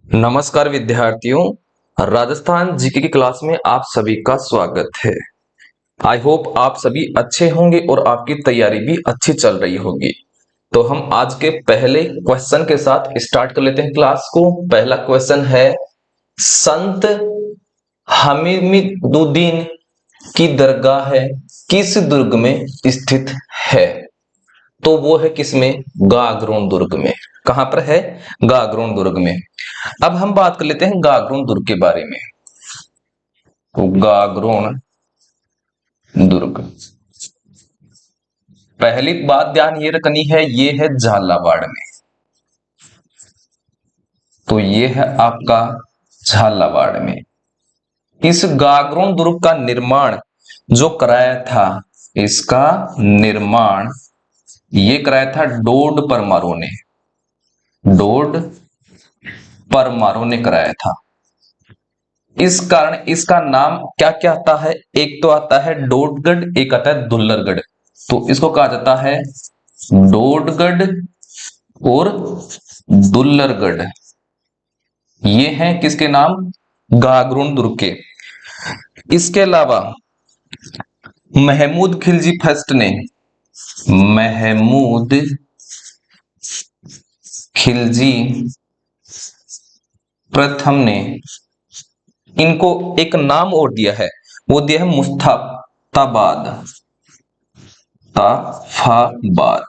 नमस्कार विद्यार्थियों, राजस्थान जीके की क्लास में आप सभी का स्वागत है। आई होप आप सभी अच्छे होंगे और आपकी तैयारी भी अच्छी चल रही होगी। तो हम आज के पहले क्वेश्चन के साथ स्टार्ट कर लेते हैं क्लास को। पहला क्वेश्चन है, संत हमीदुद्दीन की दरगाह है किस दुर्ग में स्थित है? तो वो है किसमें? गागरोन दुर्ग में। कहां पर है? गागरोन दुर्ग में। अब हम बात कर लेते हैं गागरोन दुर्ग के बारे में। तो गागरोन दुर्ग, पहली बात ध्यान ये रखनी है, ये है झालावाड़ में। तो ये है आपका झालावाड़ में। इस गागरोन दुर्ग का निर्माण जो कराया था, इसका निर्माण ये कराया था डोड परमारों ने। डोड परमारों ने कराया था। इस कारण इसका नाम क्या क्या आता है? एक तो आता है डोडगढ़, एक आता है दुल्लरगढ़। तो इसको कहा जाता है डोडगढ़ और दुल्लरगढ़। ये हैं किसके नाम? गागरोन दुर्ग के। इसके अलावा महमूद खिलजी फर्स्ट ने, महमूद खिलजी प्रथम ने इनको एक नाम और दिया है, वो दिया है मुस्तफाबाद। ताफाबाद,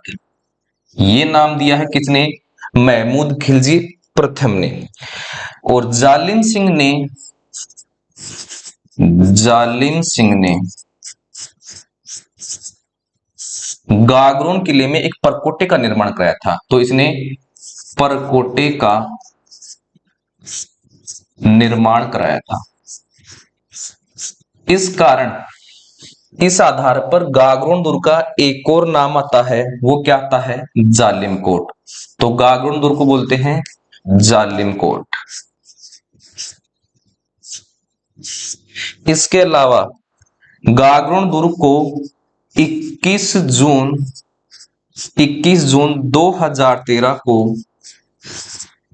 ये नाम दिया है किसने? महमूद खिलजी प्रथम ने। और जालिम सिंह ने गागरोन किले में एक परकोटे का निर्माण कराया था। तो इसने परकोटे का निर्माण कराया था। इस कारण इस आधार पर गागरोन दुर्ग का एक और नाम आता है, वो क्या आता है? जालिम कोट। तो गागरोन दुर्ग को बोलते हैं जालिम कोट। इसके अलावा गागरोन दुर्ग को 21 जून 2013 को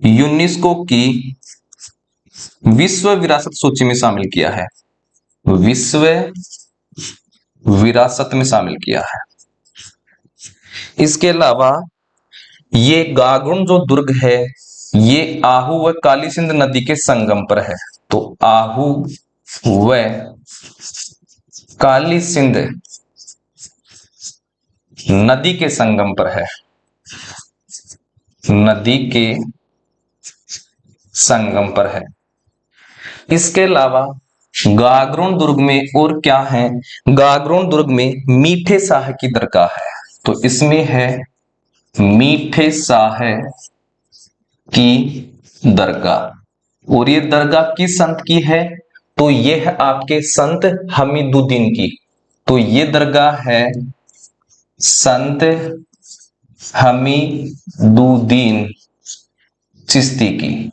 यूनेस्को की विश्व विरासत सूची में शामिल किया है। विश्व विरासत में शामिल किया है। इसके अलावा ये गागरोन जो दुर्ग है, ये आहू व काली सिंध नदी के संगम पर है। तो आहू व काली सिंध नदी के संगम पर है। नदी के संगम पर है। इसके अलावा गागरोन दुर्ग में और क्या है? गागरोन दुर्ग में मीठे शाह की दरगाह है। तो इसमें है मीठे शाह की दरगाह। और ये दरगाह किस संत की है? तो ये है आपके संत हमीदुद्दीन की। तो ये दरगाह है संत हमीदुद्दीन चिश्ती की।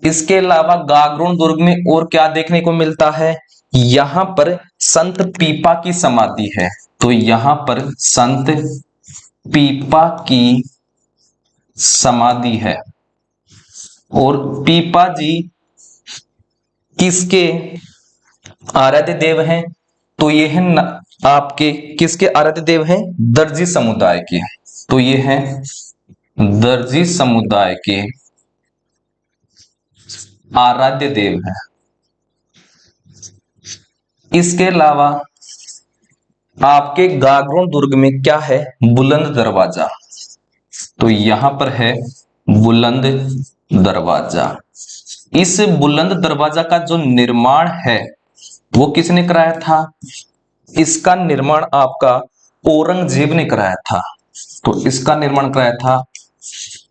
इसके अलावा गागरोन दुर्ग में और क्या देखने को मिलता है? यहां पर संत पीपा की समाधि है। तो यहां पर संत पीपा की समाधि है। और पीपा जी किसके आराध्य देव हैं? तो ये है आपके किसके आराध्य देव हैं? दर्जी समुदाय के। तो ये है दर्जी समुदाय के आराध्य देव है। इसके अलावा आपके गागरोन दुर्ग में क्या है? बुलंद दरवाजा। तो यहां पर है बुलंद दरवाजा। इस बुलंद दरवाजा का जो निर्माण है, वो किसने कराया था? इसका निर्माण आपका औरंगजेब ने कराया था। तो इसका निर्माण कराया था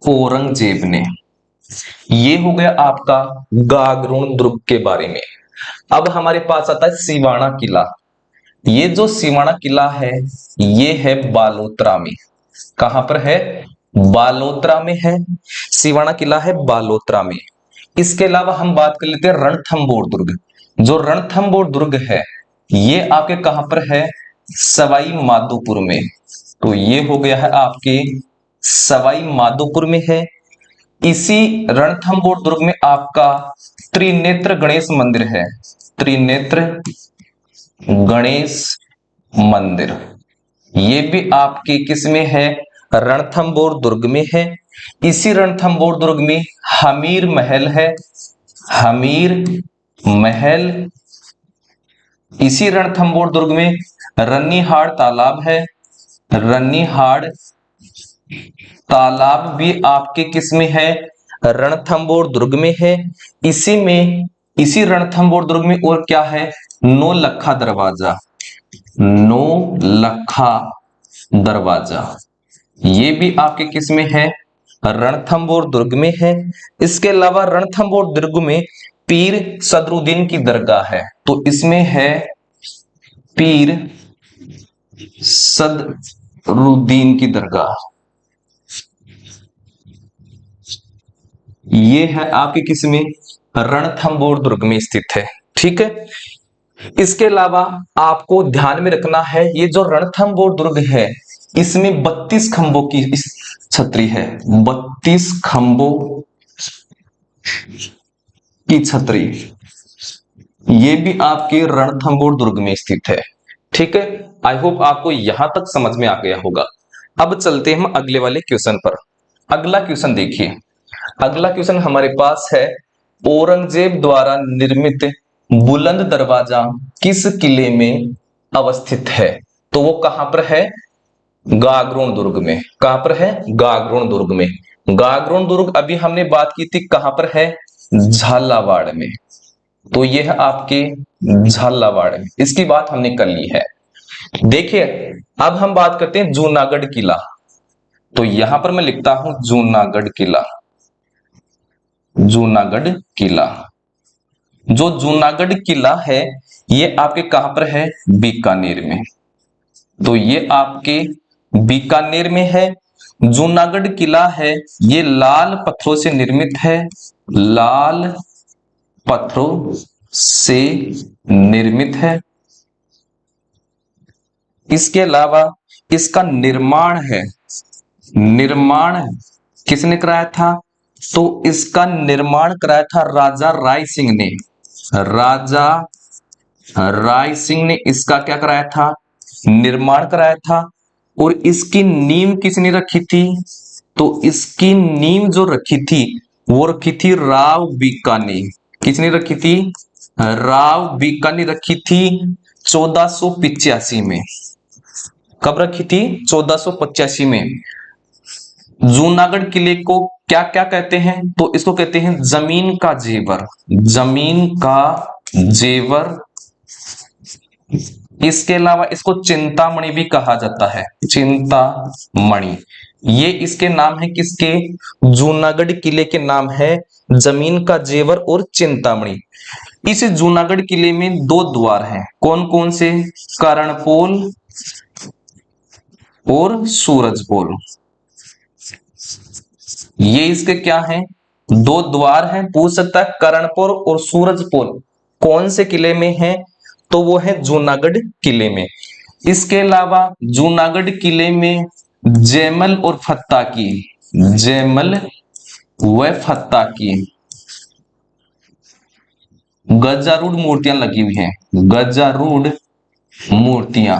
औरंगजेब ने। ये हो गया आपका गागरोन दुर्ग के बारे में। अब हमारे पास आता है सिवाना किला। ये जो सिवाना किला है, ये है बालोतरा में। कहां पर है? बालोतरा में है। सिवाना किला है बालोतरा में। इसके अलावा हम बात कर लेते हैं रणथंबोर दुर्ग। जो रणथंबोर दुर्ग है, ये आपके कहां पर है? सवाई माधोपुर में। तो ये हो गया है आपके सवाई माधोपुर में है। इसी रणथंभौर दुर्ग में आपका त्रिनेत्र गणेश मंदिर है, त्रिनेत्र गणेश मंदिर। ये भी आपके किस में है? रणथंभौर दुर्ग में है। इसी रणथंभौर दुर्ग में हमीर महल है, हमीर महल। इसी रणथंभौर दुर्ग में रन्नीहाड़ तालाब है, रन्नीहाड़ तालाब भी आपके किस में है? रणथंभौर दुर्ग में है। इसी रणथंभौर दुर्ग में और क्या है? नौलखा दरवाजा, नौलखा दरवाजा, ये भी आपके किस में है? रणथंभौर दुर्ग में है। इसके अलावा रणथंभौर दुर्ग में पीर सदरुद्दीन की दरगाह है, तो इसमें है पीर सदरुद्दीन की दरगाह। ये है आपके किस में? रणथंभौर दुर्ग में स्थित है। ठीक है। इसके अलावा आपको ध्यान में रखना है, ये जो रणथंभौर दुर्ग है इसमें 32 खंभों की छतरी है, 32 खंभों की छतरी, ये भी आपके रणथंभौर दुर्ग में स्थित है। ठीक है। आई होप आपको यहां तक समझ में आ गया होगा। अब चलते हैं हम अगले वाले क्वेश्चन पर। अगला क्वेश्चन देखिए। अगला क्वेश्चन हमारे पास है, औरंगजेब द्वारा निर्मित बुलंद दरवाजा किस किले में अवस्थित है? तो वो कहां पर है? गागरोन दुर्ग में। कहां पर है? गागरोन दुर्ग में। गागरोन दुर्ग अभी हमने बात की थी, कहां पर है? झालावाड़ में। तो यह आपके झालावाड़ में, इसकी बात हमने कर ली है। देखिए अब हम बात करते हैं जूनागढ़ किला। तो यहां पर मैं लिखता हूं जूनागढ़ किला, जूनागढ़ किला। जो जूनागढ़ किला है ये आपके कहां पर है? बीकानेर में। तो ये आपके बीकानेर में है। जूनागढ़ किला है ये लाल पत्थरों से निर्मित है, लाल पत्थरों से निर्मित है। इसके अलावा इसका निर्माण है, निर्माण किसने कराया था? तो इसका निर्माण कराया था राजा राय सिंह ने, राजा राय सिंह ने इसका क्या कराया था? निर्माण कराया था। और इसकी नींव किसने रखी थी? तो इसकी नींव जो रखी थी वो रखी थी राव बीकानी। किसने रखी थी? राव बीकानी रखी थी 1485 में। कब रखी थी? 1485 में। जूनागढ़ किले को क्या क्या कहते हैं? तो इसको कहते हैं जमीन का जेवर, जमीन का जेवर। इसके अलावा इसको चिंतामणि भी कहा जाता है, चिंतामणि। ये इसके नाम है, किसके? जूनागढ़ किले के नाम है जमीन का जेवर और चिंतामणि। इस जूनागढ़ किले में दो द्वार हैं, कौन कौन से? कर्णपोल और सूरजपोल। ये इसके क्या हैं? दो द्वार हैं। पूछ सकता है कर्णपुर और सूरजपुर कौन से किले में है? तो वो है जूनागढ़ किले में। इसके अलावा जूनागढ़ किले में जयमल और फत्ता की, जयमल व फत्ता की गजारूढ़ मूर्तियां लगी हुई हैं, गजारूढ़ मूर्तियां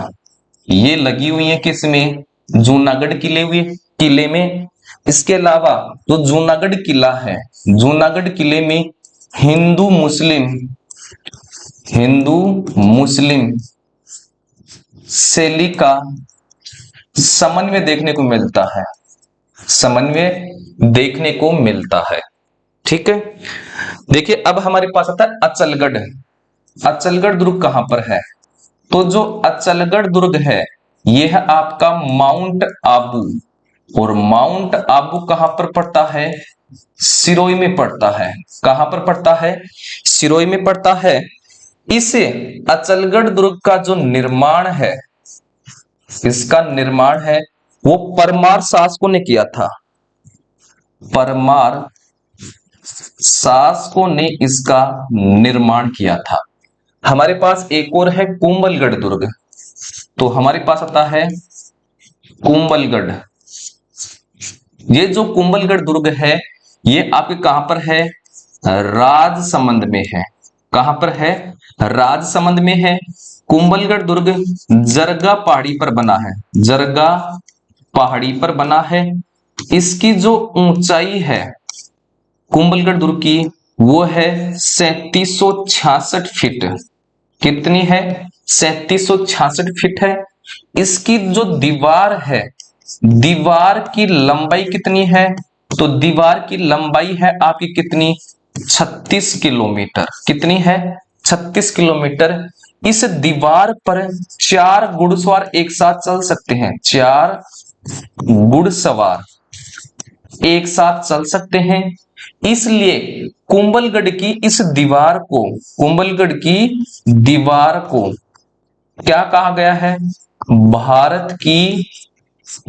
ये लगी हुई हैं किसमें? जूनागढ़ किले में। इसके अलावा जो जूनागढ़ किला है, जूनागढ़ किले में हिंदू मुस्लिम, हिंदू मुस्लिम शैली का समन्वय देखने को मिलता है, समन्वय देखने को मिलता है। ठीक है। देखिए अब हमारे पास आता है अचलगढ़। अचलगढ़ दुर्ग कहां पर है? तो जो अचलगढ़ दुर्ग है यह है आपका माउंट आबू। और माउंट आबू कहां पर पड़ता है? सिरोही में पड़ता है। कहां पर पड़ता है? सिरोही में पड़ता है। इसे अचलगढ़ दुर्ग का जो निर्माण है, इसका निर्माण है वो परमार शासकों ने किया था, परमार शासकों ने इसका निर्माण किया था। हमारे पास एक और है कुंभलगढ़ दुर्ग। तो हमारे पास आता है कुंभलगढ़। ये जो कुंभलगढ़ दुर्ग है ये आपके कहां पर है? राजसमंद में है। कहां पर है? राजसमंद में है। कुंभलगढ़ दुर्ग जरगा पहाड़ी पर बना है। जरगा पहाड़ी पर बना है। इसकी जो ऊंचाई है कुंभलगढ़ दुर्ग की, वो है 3766 फीट। कितनी है? 3766 फीट है। इसकी जो दीवार है, दीवार की लंबाई कितनी है? तो दीवार की लंबाई है आपकी कितनी? 36 किलोमीटर। कितनी है? 36 किलोमीटर। इस दीवार पर 4 घुड़सवार एक साथ चल सकते हैं। 4 घुड़सवार एक साथ चल सकते हैं। इसलिए कुंभलगढ़ की इस दीवार को, कुंभलगढ़ की दीवार को क्या कहा गया है? भारत की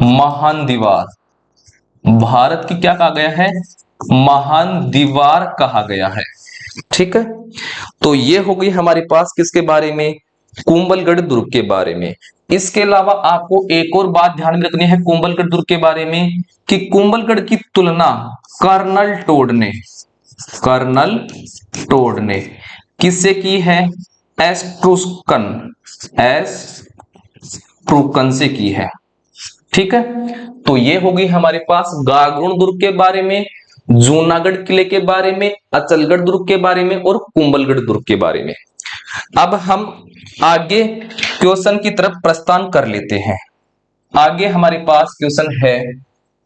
महान दीवार। भारत की क्या कहा गया है? महान दीवार कहा गया है। ठीक है, तो ये हो गई हमारे पास किसके बारे में? कुंभलगढ़ दुर्ग के बारे में। इसके अलावा आपको एक और बात ध्यान में रखनी है कुंभलगढ़ दुर्ग के बारे में, कि कुंभलगढ़ की तुलना कर्नल टोड ने, कर्नल टोड ने किससे की है? एस्ट्रूस्कन, एस्ट्रूकन से की है। ठीक है, तो ये होगी हमारे पास गागरोन दुर्ग के बारे में, जूनागढ़ किले के बारे में, अचलगढ़ दुर्ग के बारे में और कुंभलगढ़ दुर्ग के बारे में। अब हम आगे क्वेश्चन की तरफ प्रस्थान कर लेते हैं। आगे हमारे पास क्वेश्चन है,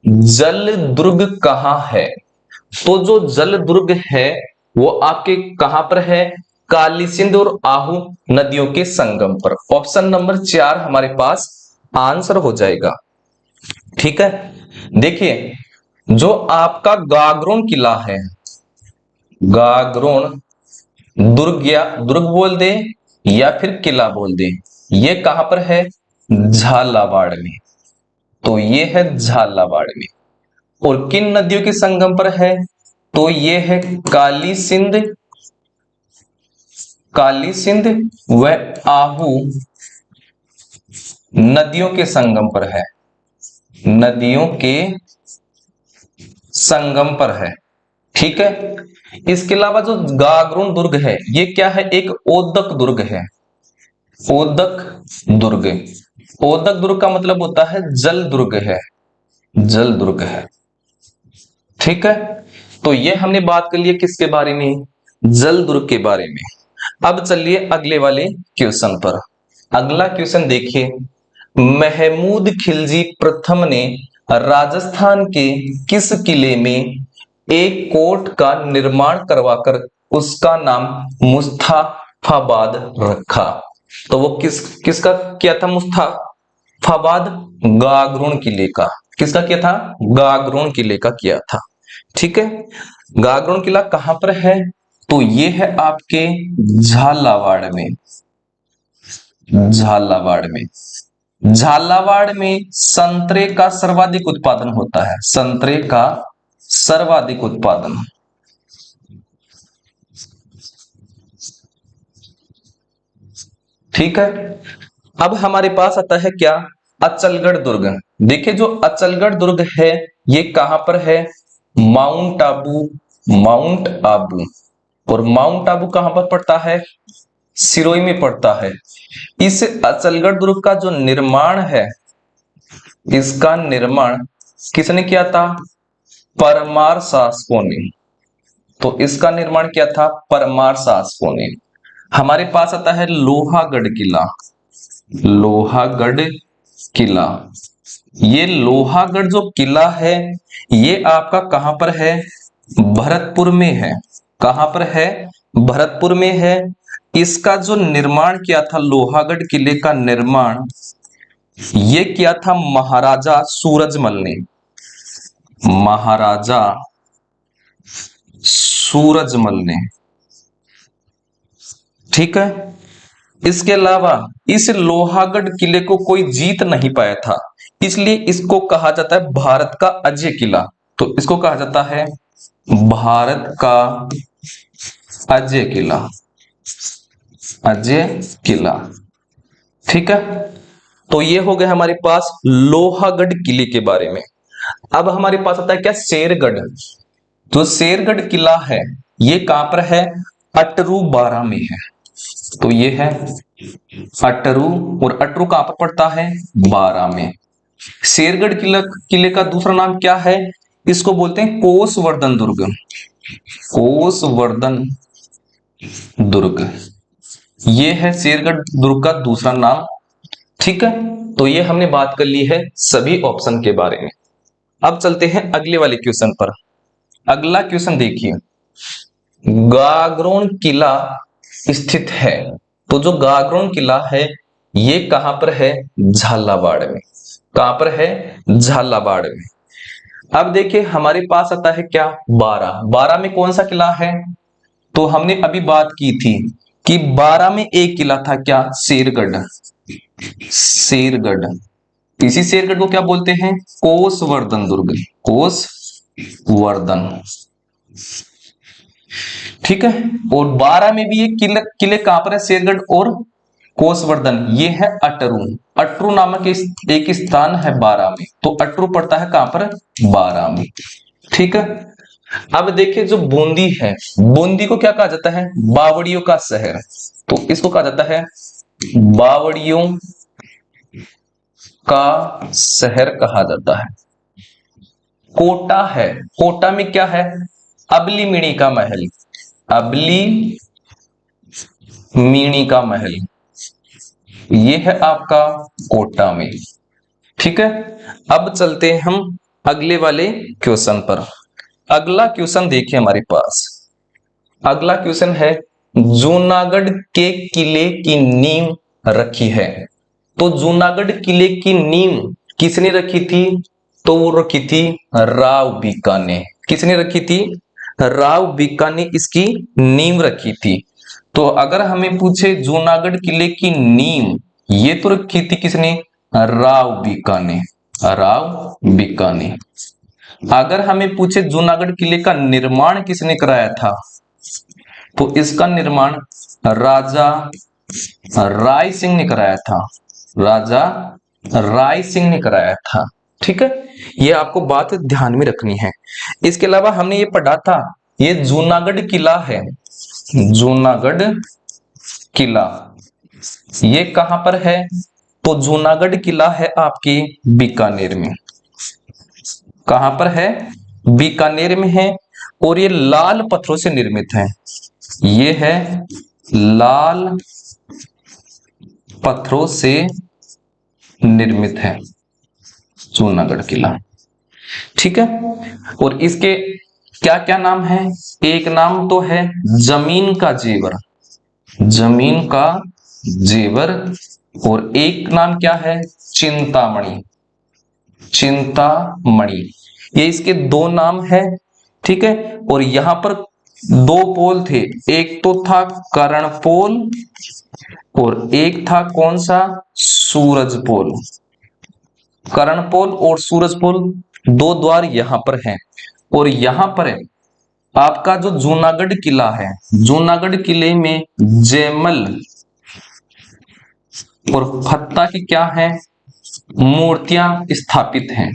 जल दुर्ग कहां है? तो जो जल दुर्ग है वो आपके कहां पर है? काली सिंध और आहू नदियों के संगम पर। ऑप्शन नंबर 4 हमारे पास आंसर हो जाएगा। ठीक है, देखिए जो आपका गागरोन किला है, गागरोन दुर्ग या दुर्ग बोल दे या फिर किला बोल दे, ये कहां पर है? झालावाड़ में। तो ये है झालावाड़ में। और किन नदियों के संगम पर है? तो ये है काली सिंध, काली सिंध व आहू नदियों के संगम पर है। नदियों के संगम पर है। ठीक है, इसके अलावा जो गागरोन दुर्ग है ये क्या है? एक ओदक दुर्ग है। ओदक दुर्ग, ओदक दुर्ग का मतलब होता है जल दुर्ग है, जल दुर्ग है। ठीक है, तो ये हमने बात कर ली किसके बारे में? जल दुर्ग के बारे में। अब चलिए अगले वाले क्वेश्चन पर। अगला क्वेश्चन देखिए, महमूद खिलजी प्रथम ने राजस्थान के किस किले में एक कोट का निर्माण करवाकर उसका नाम मुस्तफाबाद रखा? तो वो किसका किया था? मुस्तफाबाद गागरोन किले का। किसका किया था? गागरोन किले का किया था। ठीक है, गागरोन किला कहां पर है? तो ये है आपके झालावाड़ में। झालावाड़ में, झालावाड़ में संतरे का सर्वाधिक उत्पादन होता है। संतरे का सर्वाधिक उत्पादन। ठीक है, अब हमारे पास आता है क्या? अचलगढ़ दुर्ग। देखिए जो अचलगढ़ दुर्ग है ये कहां पर है? Mount Abu, mount Abu. और माउंट आबू कहां पर पड़ता है? सिरोही में पड़ता है। इस अचलगढ़ दुर्ग का जो निर्माण है, इसका निर्माण किसने किया था? परमार शासकों ने। तो इसका निर्माण किया था परमार शासकों ने। हमारे पास आता है लोहागढ़ किला। लोहागढ़ किला, ये लोहागढ़ जो किला है ये आपका कहां पर है? भरतपुर में है। कहां पर है? भरतपुर में है। इसका जो निर्माण किया था, लोहागढ़ किले का निर्माण ये किया था महाराजा सूरजमल ने। महाराजा सूरजमल ने। ठीक है, इसके अलावा इस लोहागढ़ किले को कोई जीत नहीं पाया था, इसलिए इसको कहा जाता है भारत का अजय किला। तो इसको कहा जाता है भारत का अजय किला, अजय किला। ठीक है, तो ये हो गया हमारे पास लोहागढ़ किले के बारे में। अब हमारे पास आता है क्या? शेरगढ़। जो शेरगढ़ किला है ये कहां पर है? अटरू बारां में है। तो ये है अटरू, और अटरू कहां पर पड़ता है? बारां में। शेरगढ़ किले का दूसरा नाम क्या है? इसको बोलते हैं कोसवर्धन दुर्ग। कोसवर्धन दुर्ग, ये है शेरगढ़ दुर्ग का दूसरा नाम। ठीक है, तो ये हमने बात कर ली है सभी ऑप्शन के बारे में। अब चलते हैं अगले वाले क्वेश्चन पर। अगला क्वेश्चन देखिए, गागरोन किला स्थित है। तो जो गागरोन किला है ये कहां पर है? झालावाड़ में। कहां पर है? झालावाड़ में। अब देखिए हमारे पास आता है क्या? बारा। बारा में कौन सा किला है? तो हमने अभी बात की थी कि बारा में एक किला था, क्या? शेरगढ़। शेरगढ़, इसी शेरगढ़ को क्या बोलते हैं? कोसवर्धन दुर्ग। कोसवर्धन, ठीक है। और बारह में भी ये किले कहां पर है? शेरगढ़ और कोसवर्धन। ये है अटरू। अटरू नामक एक स्थान है बारह में। तो अटरू पड़ता है कहां पर? बारह में। ठीक है। अब देखिए जो बूंदी है, बूंदी को क्या कहा जाता है? बावड़ियों का शहर। तो इसको कहा जाता है बावड़ियों का शहर कहा जाता है। कोटा है, कोटा में क्या है? अबली मिणी का महल। अबली मिणी का महल, ये है आपका कोटा में। ठीक है। अब चलते हैं हम अगले वाले क्वेश्चन पर। अगला क्वेश्चन देखिए हमारे पास। अगला क्वेश्चन है, जूनागढ़ के किले की नींव रखी है। तो जूनागढ़ किले की नींव किसने रखी थी? तो वो रखी थी राव बीका ने। किसने रखी थी? राव बीका ने इसकी नींव रखी थी। तो अगर हमें पूछे जूनागढ़ किले की नींव, ये तो रखी थी किसने? राव बीका ने। राव बीका ने। अगर हमें पूछे जूनागढ़ किले का निर्माण किसने कराया था, तो इसका निर्माण राजा राय सिंह ने कराया था। राजा राय सिंह ने कराया था। ठीक है, ये आपको बात ध्यान में रखनी है। इसके अलावा हमने ये पढ़ा था, ये जूनागढ़ किला है। जूनागढ़ किला ये कहां पर है? तो जूनागढ़ किला है आपकी बीकानेर में। कहां पर है? बीकानेर में है। और ये लाल पत्थरों से निर्मित है। ये है लाल पत्थरों से निर्मित है जूनागढ़ किला। ठीक है। और इसके क्या क्या नाम है? एक नाम तो है जमीन का जेवर। जमीन का जेवर। और एक नाम क्या है? चिंतामणि। चिंतामणि, ये इसके दो नाम है। ठीक है। और यहां पर दो पोल थे, एक तो था कर्णपोल और एक था कौन सा? सूरजपोल। कर्णपोल और सूरजपोल दो द्वार यहां पर हैं। और यहां पर है आपका जो जूनागढ़ किला है, जूनागढ़ किले में जयमल और फत्ता की क्या है? मूर्तियां स्थापित हैं।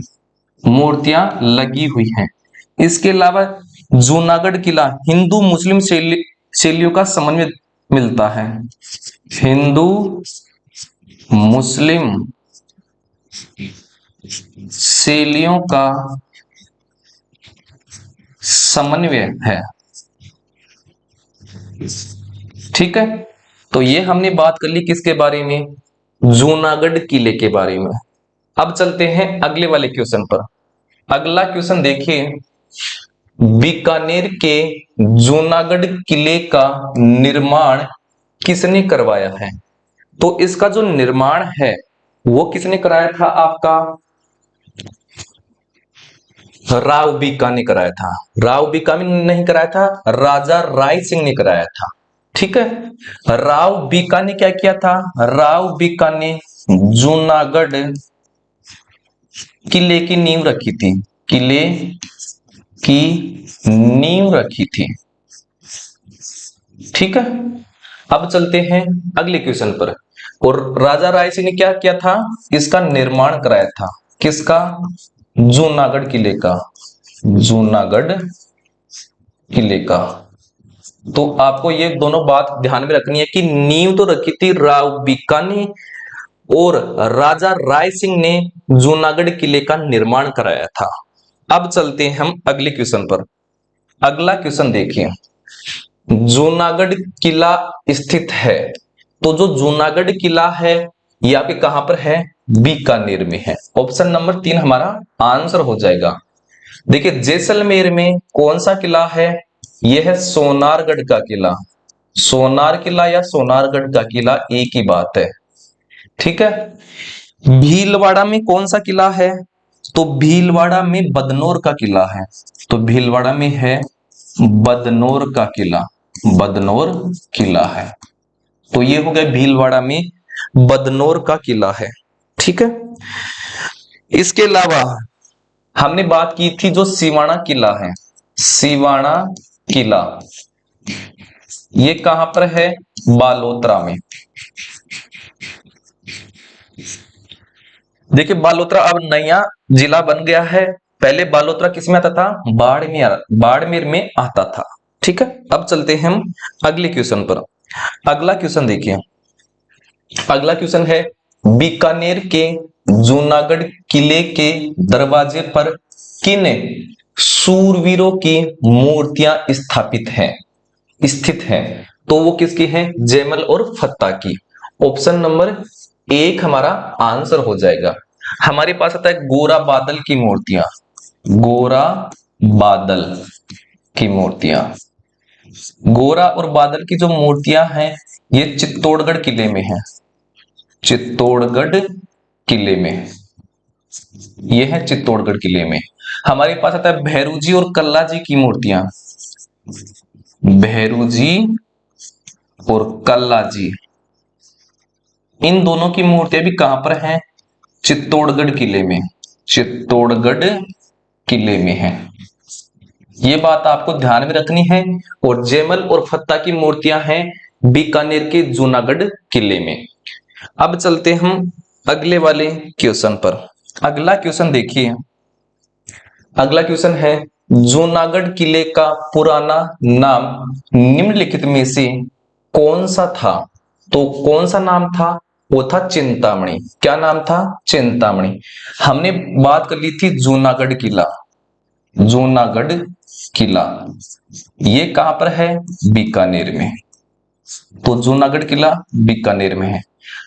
मूर्तियां लगी हुई हैं। इसके अलावा जूनागढ़ किला हिंदू मुस्लिम शैलियों का समन्वय मिलता है। हिंदू मुस्लिम शैलियों का समन्वय है। ठीक है। तो ये हमने बात कर ली किसके बारे में? जूनागढ़ किले के बारे में। अब चलते हैं अगले वाले क्वेश्चन पर। अगला क्वेश्चन देखिए, बीकानेर के जूनागढ़ किले का निर्माण किसने करवाया है? तो इसका जो निर्माण है वो किसने कराया था? आपका राव बीका ने कराया था। राव बीका ने नहीं कराया था, राजा राय सिंह ने कराया था। ठीक है। राव बीका ने क्या किया था? राव बीका ने जूनागढ़ किले की नींव रखी थी। किले की नींव रखी थी। ठीक है। अब चलते हैं अगले क्वेश्चन पर। और राजा राय सिंह ने क्या किया था? इसका निर्माण कराया था। किसका? जूनागढ़ किले का। जूनागढ़ किले का। तो आपको ये दोनों बात ध्यान में रखनी है कि नींव तो रखी थी राव बीकानी और राजा राय सिंह ने जूनागढ़ किले का निर्माण कराया था। अब चलते हैं हम अगले क्वेश्चन पर। अगला क्वेश्चन देखिए, जूनागढ़ किला स्थित है। तो जो जूनागढ़ किला है ये आपके कहां पर है? बीकानेर में है। ऑप्शन नंबर 3 हमारा आंसर हो जाएगा। देखिए जैसलमेर में कौन सा किला है? यह है सोनारगढ़ का किला। सोनार किला या सोनारगढ़ का किला एक ही बात है, ठीक है। भीलवाड़ा में कौन सा किला है? तो भीलवाड़ा में बदनौर का किला है। तो भीलवाड़ा में है बदनौर का किला, बदनौर किला है। तो ये हो गया भीलवाड़ा में बदनौर का किला है, ठीक है। इसके अलावा हमने बात की थी जो सिवाना किला है, सिवाना किला ये कहां पर है? बालोतरा में। देखिए बालोतरा अब नया जिला बन गया है, पहले बालोतरा किस में आता था? बाड़मेर, बाड़मेर में आता था, ठीक है। अब चलते हैं हम अगले क्वेश्चन पर। अगला क्वेश्चन देखिए, अगला क्वेश्चन है बीकानेर के जूनागढ़ किले के दरवाजे पर किन सूरवीरों की मूर्तियां स्थापित हैं, स्थित हैं? तो वो किसकी हैं? जैमल और फत्ता की। ऑप्शन नंबर 1 हमारा आंसर हो जाएगा। हमारे पास आता है गोरा बादल की मूर्तियां, गोरा बादल की मूर्तियां। गोरा और बादल की जो मूर्तियां हैं ये चित्तौड़गढ़ किले में है, चित्तौड़गढ़ किले में, ये है चित्तौड़गढ़ किले में। हमारे पास आता है भैरू जी और कल्ला जी की मूर्तियां, भैरू जी और कल्ला जी, इन दोनों की मूर्तियां भी कहां पर हैं? चित्तौड़गढ़ किले में, चित्तौड़गढ़ किले में है। ये बात आपको ध्यान में रखनी है। और जैमल और फत्ता की मूर्तियां हैं बीकानेर के जूनागढ़ किले में। अब चलते हम अगले वाले क्वेश्चन पर। अगला क्वेश्चन देखिए, अगला क्वेश्चन है जूनागढ़ किले का पुराना नाम निम्नलिखित में से कौन सा था? तो कौन सा नाम था? वो था चिंतामणि। क्या नाम था? चिंतामणि। हमने बात कर ली थी जूनागढ़ किला, जूनागढ़ किला ये कहां पर है? बीकानेर में। तो जूनागढ़ किला बीकानेर में है।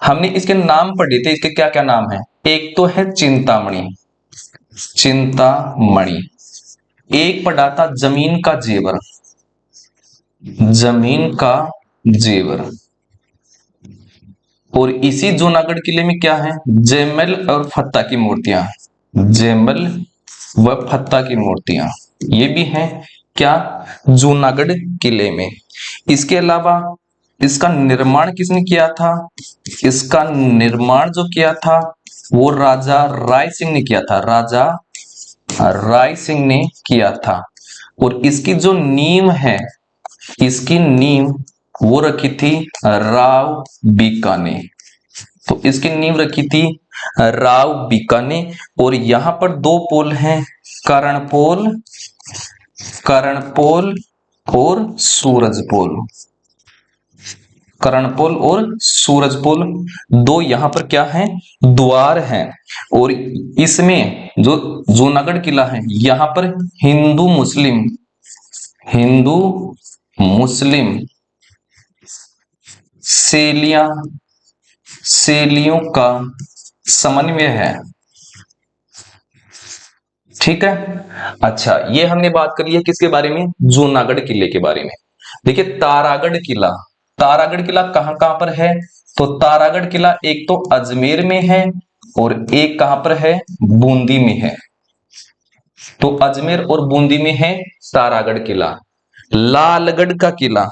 हमने इसके नाम पढ़े थे, इसके क्या क्या नाम है? एक तो है चिंतामणि, चिंतामणि। एक पढ़ा था जमीन का जेवर, जमीन का जेवर। और इसी जूनागढ़ किले में क्या है? जैमल और फत्ता की मूर्तियां, जैमल व फत्ता की मूर्तियां ये भी हैं क्या? जूनागढ़ किले में। इसके अलावा इसका निर्माण किसने किया था? इसका निर्माण जो किया था वो राजा राय सिंह ने किया था, राजा राय सिंह ने किया था। और इसकी जो नींव है, इसकी नींव वो रखी थी राव बीका ने। तो इसकी नींव रखी थी राव बीका ने। और यहां पर दो पोल हैं, कर्णपोल, कर्णपोल और सूरजपोल, कर्णपोल और सूरजपोल, दो यहां पर क्या है? द्वार हैं। और इसमें जो जूनागढ़ किला है यहां पर हिंदू मुस्लिम, हिंदू मुस्लिम शैलियां, शैलियों का समन्वय है, ठीक है। अच्छा ये हमने बात कर ली है किसके बारे में? जूनागढ़ किले के बारे में। देखिए तारागढ़ किला, तारागढ़ किला कहां कहां पर है? तो तारागढ़ किला एक तो अजमेर में है और एक कहां पर है? बूंदी में है। तो अजमेर और बूंदी में है तारागढ़ किला। लालगढ़ का किला,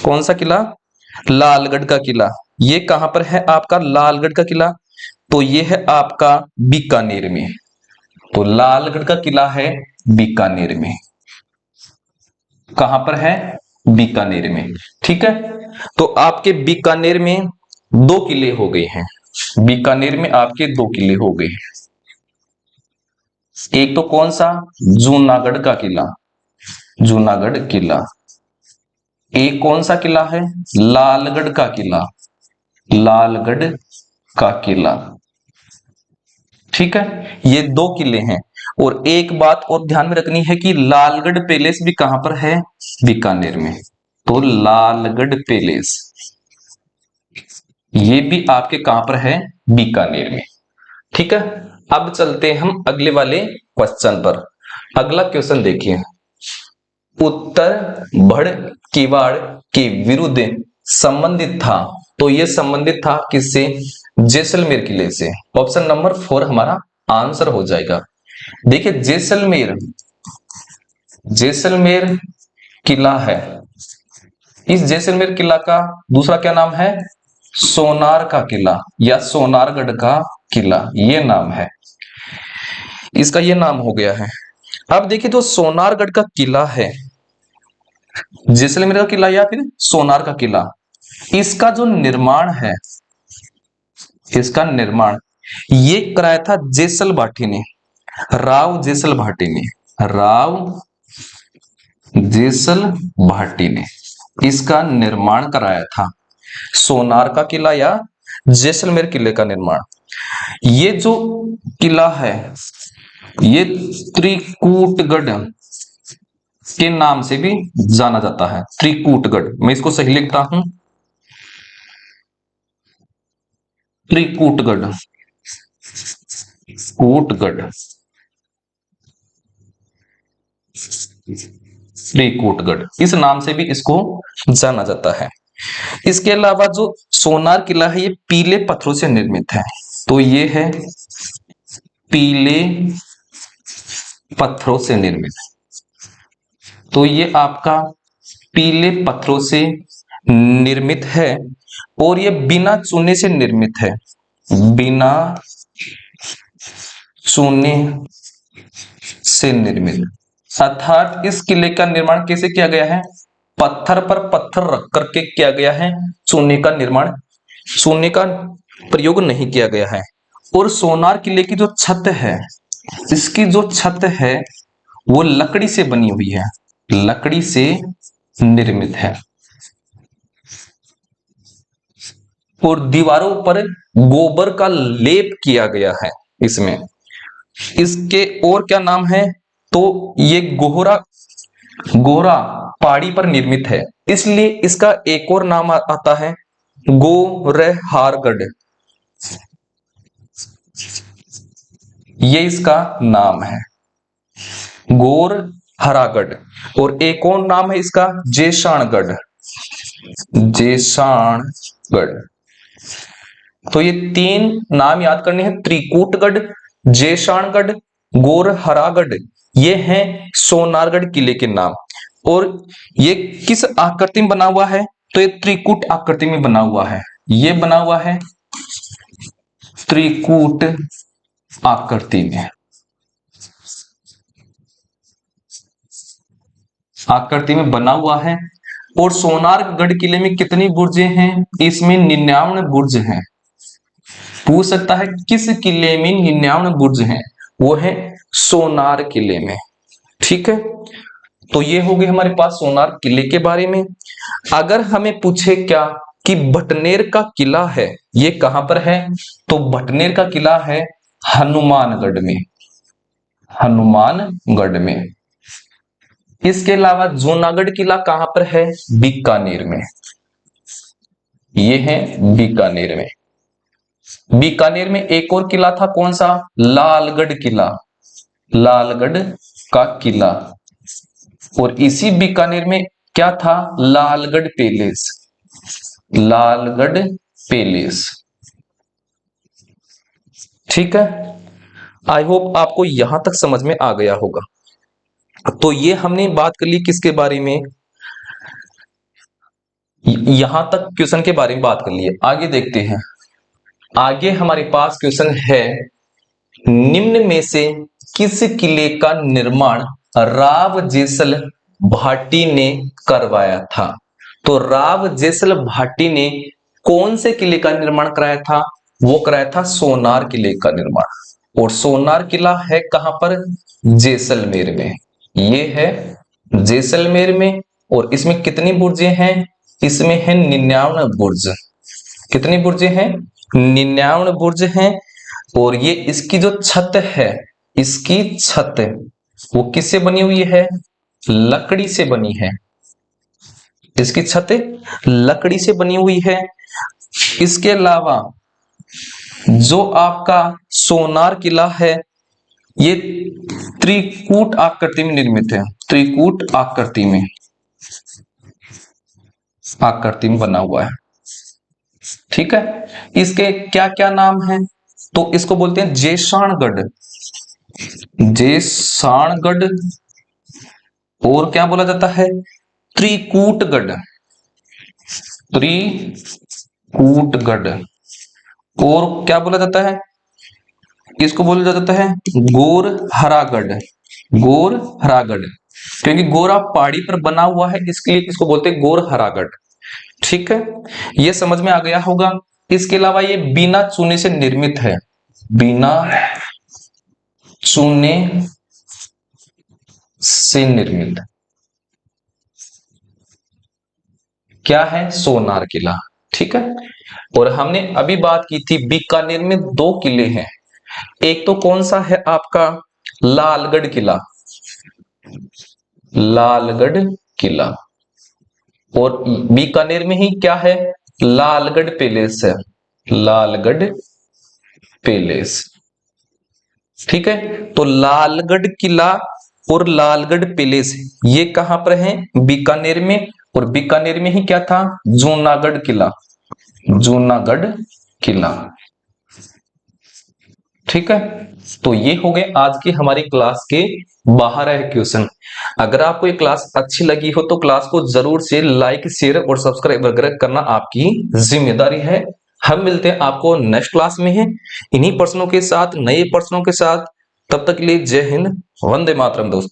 कौन सा किला? लालगढ़ का किला, ये कहां पर है आपका? लालगढ़ का किला तो ये है आपका बीकानेर में। तो लालगढ़ का किला है बीकानेर में, कहां पर है? बीकानेर में, ठीक है। तो आपके बीकानेर में दो किले हो गए हैं, बीकानेर में आपके दो किले हो गए हैं। एक तो कौन सा? जूनागढ़ का किला, जूनागढ़ किला। ए कौन सा किला है? लालगढ़ का किला, लालगढ़ का किला। ठीक है, ये दो किले हैं। और एक बात और ध्यान में रखनी है कि लालगढ़ पैलेस भी कहां पर है? बीकानेर में। तो लालगढ़ पैलेस ये भी आपके कहां पर है? बीकानेर में। ठीक है, अब चलते हैं हम अगले वाले क्वेश्चन पर। अगला क्वेश्चन देखिए, उत्तर भड़ किवाड़ के विरुद्ध संबंधित था। तो ये संबंधित था किससे? जैसलमेर किले से। ऑप्शन नंबर 4 हमारा आंसर हो जाएगा। देखिए जैसलमेर, जैसलमेर किला है, इस जैसलमेर किला का दूसरा क्या नाम है? सोनार का किला या सोनारगढ़ का किला, ये नाम है इसका, ये नाम हो गया है। अब देखिए जो सोनारगढ़ का किला है, जैसलमेर का किला या फिर सोनार का किला, इसका जो निर्माण है, इसका निर्माण ये कराया था जेसल भाटी ने, राव जेसल भाटी ने, राव जेसल भाटी ने इसका निर्माण कराया था। सोनार का किला या जैसलमेर किले का निर्माण। ये जो किला है ये त्रिकूटगढ़ के नाम से भी जाना जाता है। त्रिकूटगढ़, मैं इसको सही लिखता हूं, त्रिकूटगढ़, कूटगढ़, त्रिकूटगढ़ इस नाम से भी इसको जाना जाता है। इसके अलावा जो सोनार किला है ये पीले पत्थरों से निर्मित है। तो ये है पीले पत्थरों से निर्मित, तो ये आपका पीले पत्थरों से निर्मित है और ये बिना चूने से निर्मित है, बिना चूने से निर्मित। अर्थात इस किले का निर्माण कैसे किया गया है? पत्थर पर पत्थर रख करके किया गया है, चूने का निर्माण, चूने का प्रयोग नहीं किया गया है। और सोनार किले की जो छत है, इसकी जो छत है वो लकड़ी से बनी हुई है, लकड़ी से निर्मित है। और दीवारों पर गोबर का लेप किया गया है इसमें। इसके और क्या नाम है? तो ये गोहरा, गोरा पहाड़ी पर निर्मित है, इसलिए इसका एक और नाम आता है गोरहारगढ़, ये इसका नाम है गोरहरागढ़। और एक और नाम है इसका जेशाणगढ़, जेशाणगढ़। तो ये तीन नाम याद करने हैं, त्रिकूटगढ़, जेशाणगढ़, गोरहरागढ़, ये हैं सोनारगढ़ किले के नाम। और ये किस आकृति में बना हुआ है? तो ये त्रिकूट आकृति में बना हुआ है, ये बना हुआ है त्रिकूट आकृति में, आकृति में बना हुआ है। और सोनारगढ़ किले में कितनी बुर्जें हैं? इसमें 99 बुर्ज हैं। पूछ सकता है किस किले में 99 बुर्ज हैं? वो है सोनार किले में। ठीक है, तो ये हो गए हमारे पास सोनार किले के बारे में। अगर हमें पूछे क्या कि भटनेर का किला है ये कहां पर है? तो भटनेर का किला है हनुमानगढ़ में, हनुमानगढ़ में। इसके अलावा जूनागढ़ किला कहां पर है? बीकानेर में, ये है बीकानेर में। बीकानेर में एक और किला था, कौन सा? लालगढ़ किला, लालगढ़ का किला। और इसी बीकानेर में क्या था? Lalgarh palace, Lalgarh palace. ठीक है, आई होप आपको यहां तक समझ में आ गया होगा। तो ये हमने बात कर ली किसके बारे में? यहां तक क्वेश्चन के बारे में बात कर लिए। आगे देखते हैं, आगे हमारे पास क्वेश्चन है, निम्न में से किस किले का निर्माण राव जेसल भाटी ने करवाया था? तो राव जेसल भाटी ने कौन से किले का निर्माण कराया था? वो कराया था सोनार किले का निर्माण। और सोनार किला है कहां पर? जैसलमेर में, ये है जैसलमेर में। और इसमें कितनी बुर्जें हैं? इसमें है 99 बुर्ज। कितनी बुर्जें हैं? 99 बुर्ज हैं। और ये इसकी जो छत है, इसकी छत वो किससे बनी हुई है? लकड़ी से बनी है। इसकी छत लकड़ी से बनी हुई है। इसके अलावा जो आपका सोनार किला है, ये त्रिकूट आकृति में निर्मित है। त्रिकूट आकृति में बना हुआ है। ठीक है। इसके क्या क्या नाम है? तो इसको बोलते हैं जेसाणगढ़। जेसाणगढ़। और क्या बोला जाता है? त्रिकूटगढ़। त्रिकूटगढ़। और क्या बोला जाता है? इसको बोला जाता है गोरहरागढ़। गोरहरागढ़, क्योंकि गोरा पहाड़ी पर बना हुआ है, इसके लिए इसको बोलते हैं गोरहरागढ़। ठीक है, ये समझ में आ गया होगा। इसके अलावा ये बिना चूने से निर्मित है। बिना चूने से निर्मित क्या है? सोनार किला। ठीक है। और हमने अभी बात की थी बीकानेर में 2 किले हैं। एक तो कौन सा है आपका? लालगढ़ किला। लालगढ़ किला। और बीकानेर में ही क्या है? लालगढ़ पैलेस है। लालगढ़ पैलेस। ठीक है। तो लालगढ़ किला और लालगढ़ पैलेस ये कहां पर है? बीकानेर में। और बीकानेर में ही क्या था? जूनागढ़ किला। जूनागढ़ किला। ठीक है। तो ये हो गए आज की हमारी क्लास के 12 क्वेश्चन। अगर आपको ये क्लास अच्छी लगी हो तो क्लास को जरूर से लाइक, शेयर और सब्सक्राइब वगैरह करना आपकी जिम्मेदारी है। हम मिलते हैं आपको नेक्स्ट क्लास में है इन्हीं प्रश्नों के साथ, नए प्रश्नों के साथ। तब तक के लिए जय हिंद, वंदे मातरम दोस्तों।